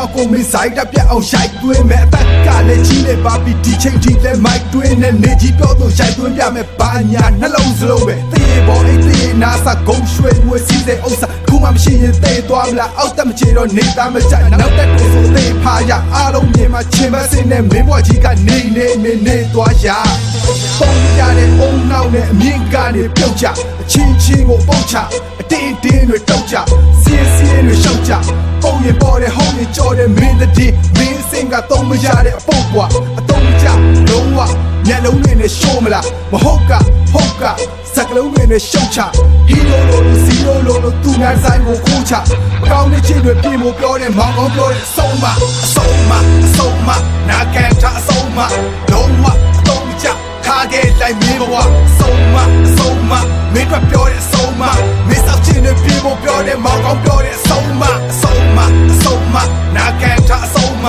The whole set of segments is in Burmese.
နောက်ကိုမင်းဆိုင်တက်ပြတ်အောင်ရှိုက်သွင်းမဲ့အသက်ကလည်းကြီးနေပါပြီဒီချိန်ထိလည်းမိုက်တွင်းနဲ့နေကြီးပြောသူရှိုက်သွင်းပြမယ်ဘာညာနှလုံးစလုံးပဲတေးပေါ်အိတ်တေးနာစာဂုံရွှေငွေစီးတဲ့ဥစ္စာခုမှမရှိရင်တေးသွားမလားအောက်တက်မချေတော့နေသားမကြနောက်တက်တွေဆိုတေးဖာရအားလုံးမြင်မှချင်မစင်းနဲ့မင်းဘွားကြီးကနေနေသွားရပုံရတဲ့အုံနောက်နဲ့အမြင့်ကနေပြုတ်ချအချင်းချင်းကိုပုတ်ချအတင်းတွေတောက်ကြစီးတွေရှောက်ကြပုံရင်ပေါ်တဲ့ဟုံးရင်ကြော်တဲ့မင်းတည်းမင်းစင်ကတော့မရတဲ့အပုတ်ကွာအတုံးကြလုံးဝမျက်လုံးတွေနဲ့ရှိုးမလားမဟုတ်ကစကလုံးတွေနဲ့ရှုတ်ချဟီလိုလိုဇီရိုလိုသူနာဆိုင်ကိုခိုးချအကောင်းတဲ့ချင်းတွေပြင်ဖို့ပြောတဲ့မောင်ကောင်းပြောတဲ့အဆုံးမနာကန်တာအဆုံးမလုံးဝတုံးကြထားခဲ့လိုက်မင်းဘဝအဆုံးမမင်းတို့ပြောတဲ့အဆုံးမမင်းစောက်ချင်းတွေပြင်ဖို့ပြောတဲ့မောင်ကောင်းပြောတဲ့အဆုံးမနာကန်တာအဆုံးမ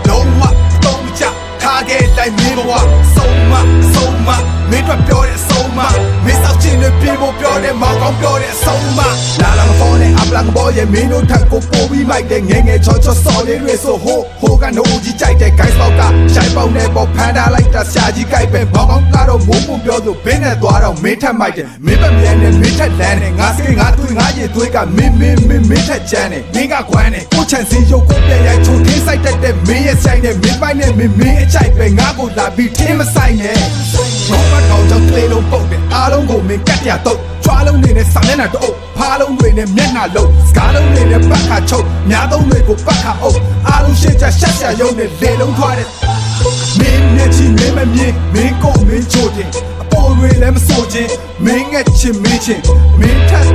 လုံးဝတုံးကြထားခဲ့လိုက်မင်းဘဝအဆုံးမမင်းတို့ပြောတဲ့အဆုံးမမင်းစောက်ချင်းတွေပြင်ဖို့ပြောတဲ့မောင်ကောင်းပြောတဲ့အဆုံးမလာလာမပေါ်နဲ့အပလန်ဘောရဲ့မင်းတို့ထက်ကိုပို့ပြီးမိုက်တဲ့ငယ်ချောစော်လေးတွေဆိုဟိုကနိုးကြီးကြိုက်တဲ့ guys ပေါက်ကရှိုင်ပေါက်နဲ့ပေါ်ဖန်ထားလိုက်တာဆရာကြီးကြိုက်ပဲမောင်ကောင်းကတော့မိုးပုံပြောဆိုဘင်းနဲ့သွားတော့မင်းထက်မိုက်တယ်မင်းပဲမြဲနဲ့မင်းထက်လန်းနဲ့ငါစကေးငါသွေးငါရေသွေးကမင်းထက်ချမ်းနဲ့မင်းကခွမ်းနဲ့ကိုချန်စီရုပ်ကိုပြရိုက်ချိုထင်းဆိုင်တက်တဲ့မင်းရဲ့ဆိုင်နဲ့မင်းပိုင်နဲ့မင်းအချိုက်ပဲငါကိုလာပြီးထင်းမဆိုင်နဲ့ဘောမကောင်ကြောင့်ကလေးလုံးပုတ်တယ်အားလုံးကိုမင်းကတ်ရတော့ချွားလုံးတွေနဲ့ဆောင်းနေတာတော့ဖားလုံးတွေနဲ့မျက်နှာလုံးစကားလုံးတွေနဲ့ပတ်ခါချုပ်များသုံးတွေကိုပတ်ခါအုပ်အားလုံးရှေ့ချရှက်ရှက်ရုံနဲ့လေလုံးထွားတဲ့မင်းနဲ့ချီမင်းမမြင်မင်းကိုမင်းချိုတင်အပေါ်တွေလည်းမစိုးခြင်းမင်းငှက်ချင်မင်းထက်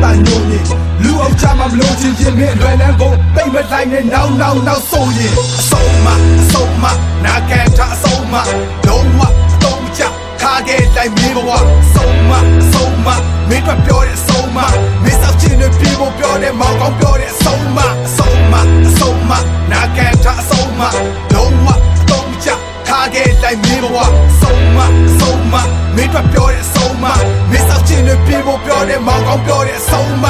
တန်ညိုရင်လူအောင်ချမမလို့ချင်းမင်းလွယ်လန်းကိုတိတ်မလိုက်နဲ့နောက်ဆိုရင်အဆုံးမနာကန်တာအဆုံးမလုံးဝတုံးကြထားခဲ့လိုက်မင်းဘဝအဆုံးမမင်းတို့ပြောတဲ့အဆုံးမမင်းစောက်ချင်းတွေပြေဖို့ပြောတဲ့မောင်ကောင်းပြောတဲ့အဆုံးမနာကန်တာအဆုံးမလုံးဝတုံးကြထားခဲ့လိုက်မင်းဘဝအဆုံးမမင်းတို့ပြောတဲ့အဆုံးမမင်းစောက်ချင်းတွေပြေဖို့ပြောတဲ့မောင်ကောင်းပြောတဲ့အဆုံးမ